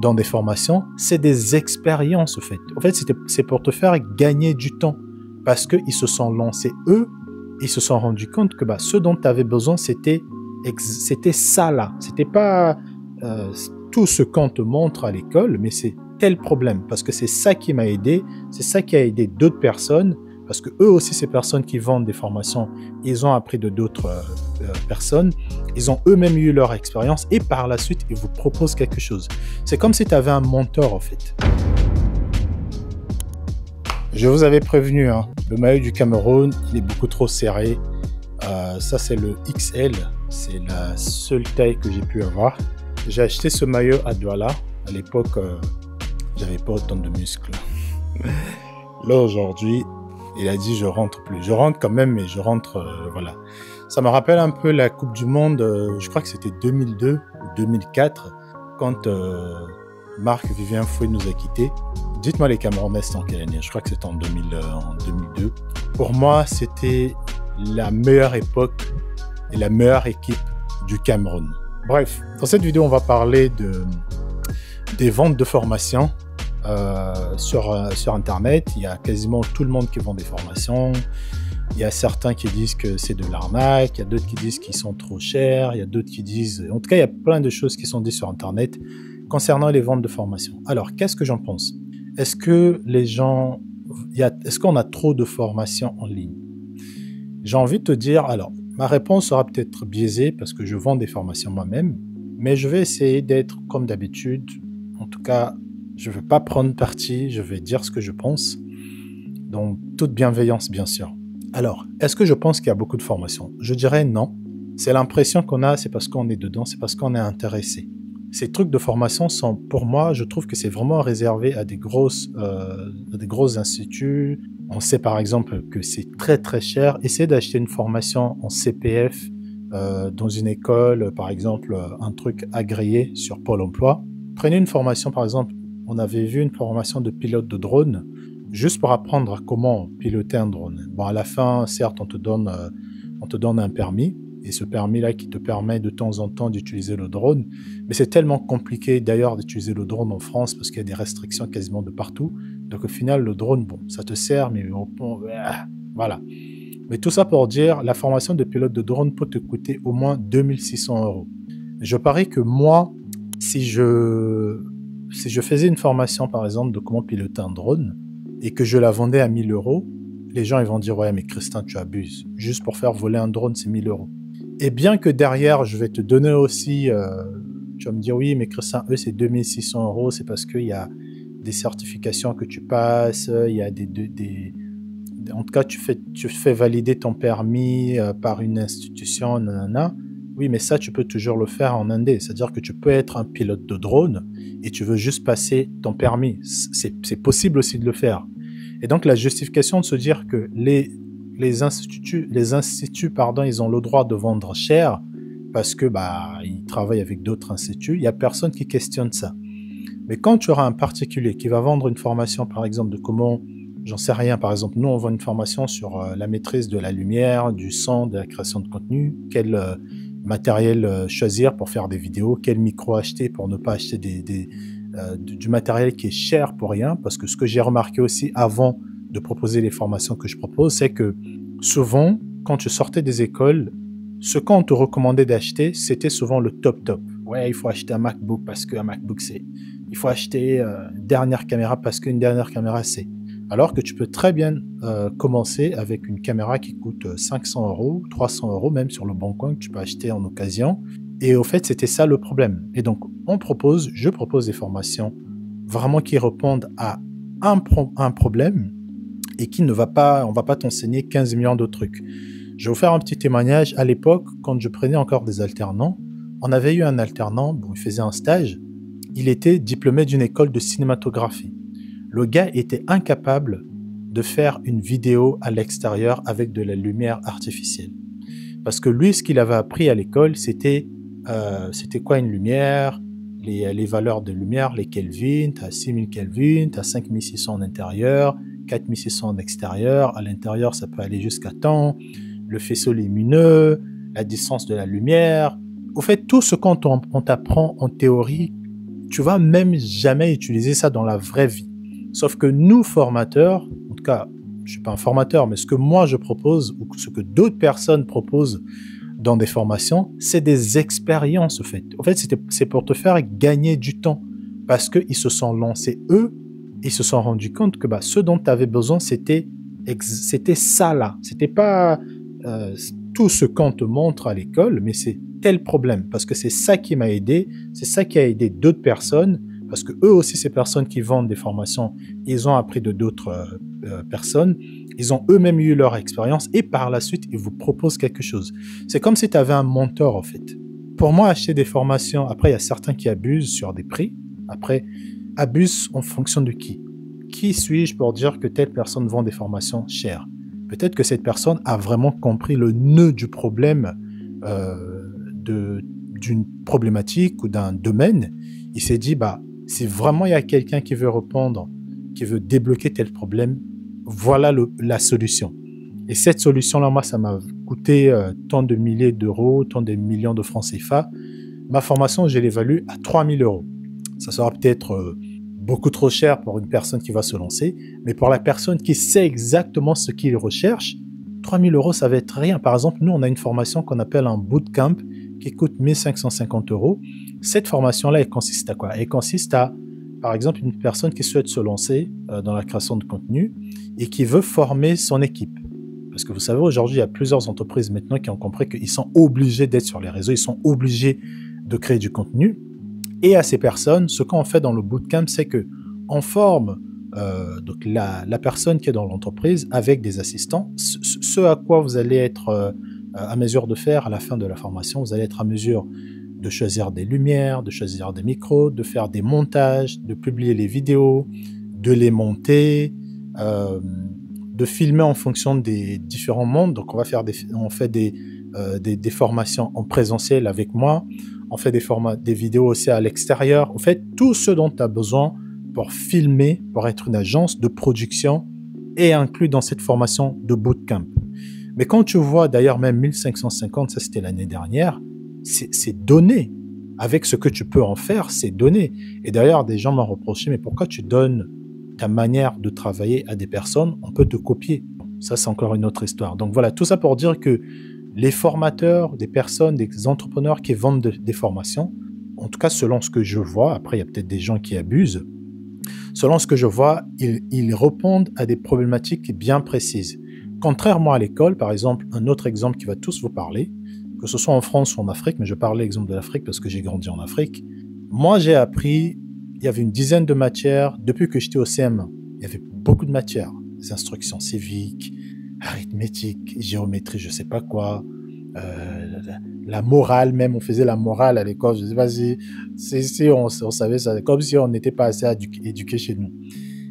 dans des formations, c'est des expériences, en fait, c'est pour te faire gagner du temps. Parce qu'ils se sont lancés, eux, ils se sont rendus compte que ce dont tu avais besoin, c'était ça là. C'était pas tout ce qu'on te montre à l'école, mais c'est tel problème. Parce que c'est ça qui m'a aidé, c'est ça qui a aidé d'autres personnes. Parce que eux aussi, ces personnes qui vendent des formations, ils ont appris de d'autres personnes, ils ont eux-mêmes eu leur expérience et par la suite, ils vous proposent quelque chose. C'est comme si tu avais un mentor, en fait. Je vous avais prévenu, hein, le maillot du Cameroun, il est beaucoup trop serré. Ça, c'est le XL, c'est la seule taille que j'ai pu avoir. J'ai acheté ce maillot à Douala. À l'époque, j'avais pas autant de muscles. Là, aujourd'hui, il a dit je rentre plus. Je rentre quand même, mais je rentre, voilà. Ça me rappelle un peu la Coupe du Monde, je crois que c'était 2002 ou 2004, quand Marc-Vivien Fouet nous a quittés. Dites-moi les Camerounais, c'était en quelle année? Je crois que c'était en 2002. Pour moi, c'était la meilleure époque et la meilleure équipe du Cameroun. Bref, dans cette vidéo, on va parler des ventes de formation. Sur Internet, il y a quasiment tout le monde qui vend des formations. Il y a certains qui disent que c'est de l'arnaque, il y a d'autres qui disent qu'ils sont trop chers, il y a d'autres qui disent... En tout cas, il y a plein de choses qui sont dites sur Internet concernant les ventes de formations. Alors, qu'est-ce que j'en pense? Est-ce que les gens... Est-ce qu'on a trop de formations en ligne? J'ai envie de te dire... Alors, ma réponse sera peut-être biaisée parce que je vends des formations moi-même, mais je vais essayer d'être comme d'habitude. En tout cas, je ne veux pas prendre parti, je vais dire ce que je pense, donc toute bienveillance bien sûr. Alors, est-ce que je pense qu'il y a beaucoup de formations? Je dirais non. C'est l'impression qu'on a, c'est parce qu'on est dedans, c'est parce qu'on est intéressé. Ces trucs de formation sont, pour moi, je trouve que c'est vraiment réservé à des gros instituts. On sait par exemple que c'est très très cher. Essayez d'acheter une formation en CPF dans une école, par exemple un truc agréé sur Pôle emploi. Prenez une formation par exemple. On avait vu une formation de pilote de drone, juste pour apprendre à comment piloter un drone. Bon, à la fin, certes, on te donne un permis, et ce permis-là qui te permet de temps en temps d'utiliser le drone, mais c'est tellement compliqué d'ailleurs d'utiliser le drone en France, parce qu'il y a des restrictions quasiment de partout. Donc au final, le drone, bon, ça te sert, mais voilà. Mais tout ça pour dire, la formation de pilote de drone peut te coûter au moins 2600 €. Je parie que moi, si je faisais une formation, par exemple, de comment piloter un drone et que je la vendais à 1000 €, les gens ils vont dire « Ouais, mais Christin, tu abuses. Juste pour faire voler un drone, c'est 1000 €. » Et bien que derrière, je vais te donner aussi... tu vas me dire « Oui, mais Christin, eux, c'est 2600 €. C'est parce qu'il y a des certifications que tu passes, il y a en tout cas, tu fais valider ton permis par une institution, nanana. » Oui, mais ça, tu peux toujours le faire en indé. C'est-à-dire que tu peux être un pilote de drone et tu veux juste passer ton permis. C'est possible aussi de le faire. Et donc, la justification de se dire que les instituts, ils ont le droit de vendre cher parce que ils travaillent avec d'autres instituts, il n'y a personne qui questionne ça. Mais quand tu auras un particulier qui va vendre une formation, par exemple, de comment... J'en sais rien, par exemple, nous, on vend une formation sur la maîtrise de la lumière, du son, de la création de contenu, quel matériel choisir pour faire des vidéos, quel micro acheter pour ne pas acheter du matériel qui est cher pour rien, parce que ce que j'ai remarqué aussi avant de proposer les formations que je propose, c'est que souvent, quand tu sortais des écoles, ce qu'on te recommandait d'acheter, c'était souvent le top. Ouais, il faut acheter un MacBook parce qu'un MacBook c'est... Il faut acheter une dernière caméra parce qu'une dernière caméra c'est... Alors que tu peux très bien commencer avec une caméra qui coûte 500 €, 300 €, même sur le bon coin, que tu peux acheter en occasion. Et au fait, c'était ça le problème. Et donc, je propose des formations vraiment qui répondent à un problème et qui on va pas t'enseigner 15 millions d'autres trucs. Je vais vous faire un petit témoignage. À l'époque, quand je prenais encore des alternants, on avait eu un alternant, bon, il faisait un stage, il était diplômé d'une école de cinématographie. Le gars était incapable de faire une vidéo à l'extérieur avec de la lumière artificielle. Parce que lui, ce qu'il avait appris à l'école, c'était quoi une lumière, les valeurs de lumière, les Kelvin, tu as 6000 Kelvin, tu as 5600 en intérieur, 4600 en extérieur, à l'intérieur ça peut aller jusqu'à temps, le faisceau lumineux, la distance de la lumière. Au fait, tout ce qu'on t'apprend en théorie, tu vas même jamais utiliser ça dans la vraie vie. Sauf que nous, formateurs, en tout cas, je suis pas un formateur, mais ce que moi je propose, ou ce que d'autres personnes proposent dans des formations, c'est des expériences, en fait. En fait, c'est pour te faire gagner du temps. Parce qu'ils se sont lancés, eux, ils se sont rendus compte que ce dont tu avais besoin, c'était ça là. C'était pas tout ce qu'on te montre à l'école, mais c'est tel problème. Parce que c'est ça qui m'a aidé, c'est ça qui a aidé d'autres personnes. Parce que eux aussi, ces personnes qui vendent des formations, ils ont appris de d'autres personnes. Ils ont eux-mêmes eu leur expérience et par la suite, ils vous proposent quelque chose. C'est comme si tu avais un mentor, en fait. Pour moi, acheter des formations, après, il y a certains qui abusent sur des prix. Après, abusent en fonction de qui. Qui suis-je pour dire que telle personne vend des formations chères? Peut-être que cette personne a vraiment compris le nœud du problème d'une problématique ou d'un domaine. Il s'est dit, si vraiment il y a quelqu'un qui veut répondre, qui veut débloquer tel problème, voilà la solution. Et cette solution-là, moi, ça m'a coûté tant de milliers d'euros, tant de millions de francs CFA. Ma formation, je l'évalue à 3 000 euros. Ça sera peut-être beaucoup trop cher pour une personne qui va se lancer, mais pour la personne qui sait exactement ce qu'il recherche, 3 000 euros, ça va être rien. Par exemple, nous, on a une formation qu'on appelle un bootcamp qui coûte 1 550 euros. Cette formation-là, elle consiste à quoi? Elle consiste à, par exemple, une personne qui souhaite se lancer dans la création de contenu et qui veut former son équipe. Parce que vous savez, aujourd'hui, il y a plusieurs entreprises maintenant qui ont compris qu'ils sont obligés d'être sur les réseaux, ils sont obligés de créer du contenu. Et à ces personnes, ce qu'on fait dans le bootcamp, c'est qu'on forme donc la personne qui est dans l'entreprise avec des assistants. Ce à quoi vous allez être à mesure de faire à la fin de la formation, vous allez être à mesure de choisir des lumières, de choisir des micros, de faire des montages, de publier les vidéos, de les monter, de filmer en fonction des différents mondes. Donc on fait des formations en présentiel avec moi, on fait des vidéos aussi à l'extérieur. On fait tout ce dont tu as besoin pour filmer, pour être une agence de production est inclus dans cette formation de bootcamp. Mais quand tu vois d'ailleurs même 1550, ça c'était l'année dernière, c'est donné. Avec ce que tu peux en faire, c'est donné. Et d'ailleurs, des gens m'ont reproché, mais pourquoi tu donnes ta manière de travailler à des personnes? On peut te copier. Ça, c'est encore une autre histoire. Donc voilà, tout ça pour dire que les formateurs, des personnes, des entrepreneurs qui vendent des formations, en tout cas selon ce que je vois, après il y a peut-être des gens qui abusent, selon ce que je vois, ils répondent à des problématiques bien précises. Contrairement à l'école, par exemple, un autre exemple qui va tous vous parler, que ce soit en France ou en Afrique, mais je parle l'exemple de l'Afrique parce que j'ai grandi en Afrique. Moi, j'ai appris, il y avait une dizaine de matières depuis que j'étais au CM1. Il y avait beaucoup de matières, des instructions civiques, arithmétique, géométrie, je sais pas quoi, la morale même, on faisait la morale à l'école, je sais pas si on savait ça, comme si on n'était pas assez éduqué chez nous.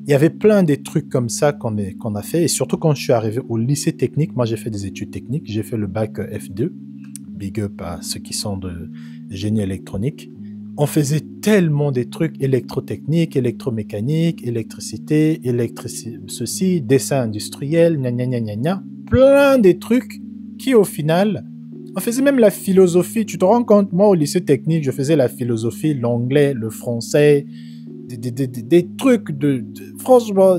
Il y avait plein de trucs comme ça qu'on a fait, et surtout quand je suis arrivé au lycée technique, moi j'ai fait des études techniques, j'ai fait le bac F2, big up à ceux qui sont de génie électronique. On faisait tellement des trucs électrotechniques, électromécanique, électricité, ceci, dessin industriel, gna gna gna gna gna, plein de trucs qui au final, on faisait même la philosophie. Tu te rends compte, moi au lycée technique, je faisais la philosophie, l'anglais, le français, des trucs franchement,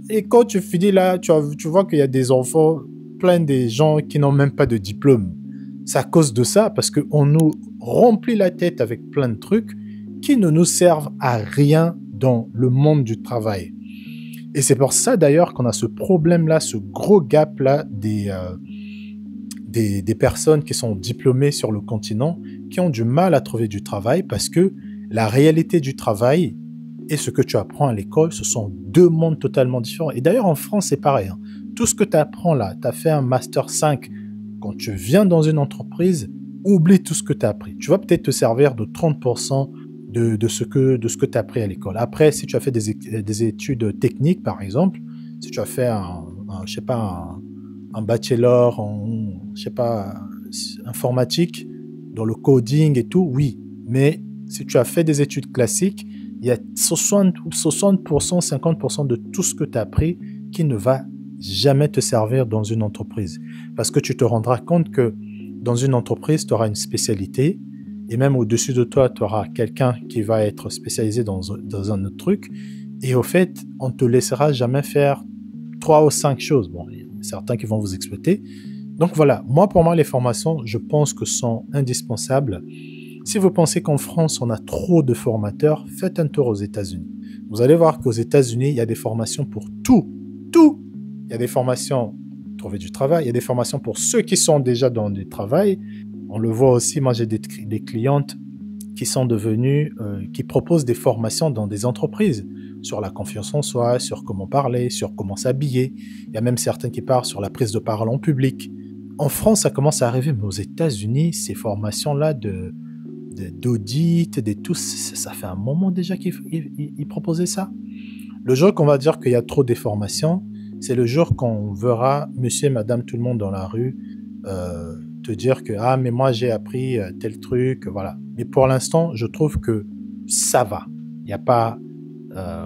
et quand tu finis là, tu vois qu'il y a des enfants, plein de gens qui n'ont même pas de diplôme. C'est à cause de ça, parce qu'on nous remplit la tête avec plein de trucs qui ne nous servent à rien dans le monde du travail. Et c'est pour ça d'ailleurs qu'on a ce problème-là, ce gros gap-là des personnes qui sont diplômées sur le continent, qui ont du mal à trouver du travail, parce que la réalité du travail et ce que tu apprends à l'école, ce sont deux mondes totalement différents. Et d'ailleurs en France, c'est pareil. Hein. Tout ce que tu apprends là, tu as fait un Master 5, quand tu viens dans une entreprise, oublie tout ce que tu as appris. Tu vas peut-être te servir de 30% de ce que tu as appris à l'école. Après, si tu as fait des études techniques, par exemple, si tu as fait un bachelor en, informatique, dans le coding et tout, oui. Mais si tu as fait des études classiques, il y a 60%, 50% de tout ce que tu as appris qui ne va jamais te servir dans une entreprise. Parce que tu te rendras compte que dans une entreprise, tu auras une spécialité et même au-dessus de toi, tu auras quelqu'un qui va être spécialisé dans un autre truc. Et au fait, on ne te laissera jamais faire 3 ou 5 choses. Bon, il y a certains qui vont vous exploiter. Donc voilà, moi pour moi, les formations, je pense que sont indispensables. Si vous pensez qu'en France, on a trop de formateurs, faites un tour aux États-Unis. Vous allez voir qu'aux États-Unis, il y a des formations pour tout. Tout. Il y a des formations pour trouver du travail, il y a des formations pour ceux qui sont déjà dans du travail. On le voit aussi, moi j'ai des clientes qui sont devenues, qui proposent des formations dans des entreprises sur la confiance en soi, sur comment parler, sur comment s'habiller. Il y a même certains qui parlent sur la prise de parole en public. En France, ça commence à arriver, mais aux États-Unis, ces formations-là d'audit, de tout, ça fait un moment déjà qu'ils proposaient ça. Le jour qu'on va dire qu'il y a trop de formations, c'est le jour qu'on verra monsieur et madame tout le monde dans la rue te dire que ah mais moi j'ai appris tel truc, voilà. Mais pour l'instant, je trouve que ça va. Il n'y a pas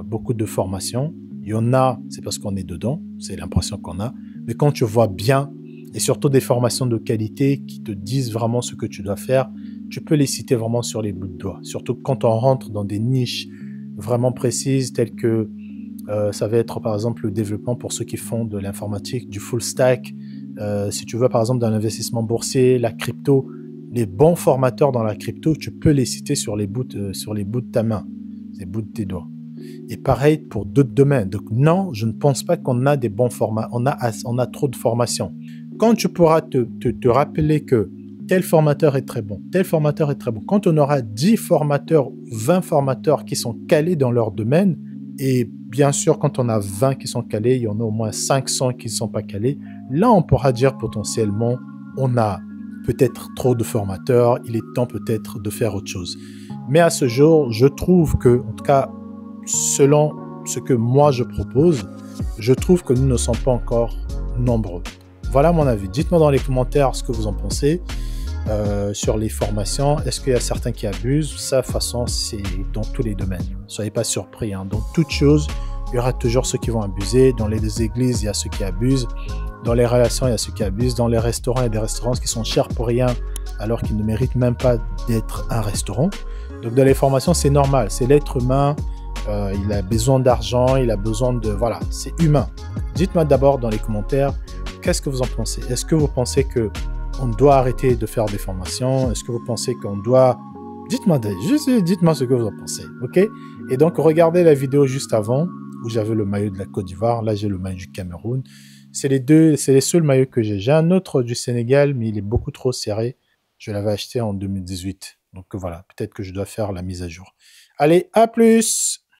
beaucoup de formations. Il y en a, c'est parce qu'on est dedans, c'est l'impression qu'on a. Mais quand tu vois bien, et surtout des formations de qualité qui te disent vraiment ce que tu dois faire, tu peux les citer vraiment sur les bouts de doigts. Surtout quand on rentre dans des niches vraiment précises, telles que ça va être par exemple le développement pour ceux qui font de l'informatique, du full stack. Si tu veux par exemple dans l'investissement boursier, la crypto, les bons formateurs dans la crypto, tu peux les citer sur les bouts de ta main, les bouts de tes doigts. Et pareil pour d'autres domaines. Donc non, je ne pense pas qu'on a des bons formats. On a trop de formations. Quand tu pourras te rappeler que tel formateur est très bon, tel formateur est très bon, quand on aura 10 formateurs, 20 formateurs qui sont calés dans leur domaine, et bien sûr, quand on a 20 qui sont calés, il y en a au moins 500 qui ne sont pas calés, là, on pourra dire potentiellement, on a peut-être trop de formateurs, il est temps peut-être de faire autre chose. Mais à ce jour, je trouve que, en tout cas, selon ce que moi je propose, je trouve que nous ne sommes pas encore nombreux. Voilà mon avis. Dites-moi dans les commentaires ce que vous en pensez sur les formations. Est-ce qu'il y a certains qui abusent? Ça, de toute façon, c'est dans tous les domaines. Soyez pas surpris. Hein. Dans toute chose, il y aura toujours ceux qui vont abuser. Dans les églises, il y a ceux qui abusent. Dans les relations, il y a ceux qui abusent. Dans les restaurants, il y a des restaurants qui sont chers pour rien alors qu'ils ne méritent même pas d'être un restaurant. Donc dans les formations, c'est normal. C'est l'être humain. Il a besoin d'argent, il a besoin de... Voilà, c'est humain. Dites-moi d'abord dans les commentaires, qu'est-ce que vous en pensez? Est-ce que vous pensez qu'on doit arrêter de faire des formations? Est-ce que vous pensez qu'on doit... Dites-moi ce que vous en pensez, ok? Et donc, regardez la vidéo juste avant, où j'avais le maillot de la Côte d'Ivoire. Là, j'ai le maillot du Cameroun. C'est les seuls maillots que j'ai. J'ai un autre du Sénégal, mais il est beaucoup trop serré. Je l'avais acheté en 2018. Donc voilà, peut-être que je dois faire la mise à jour. Allez, à plus!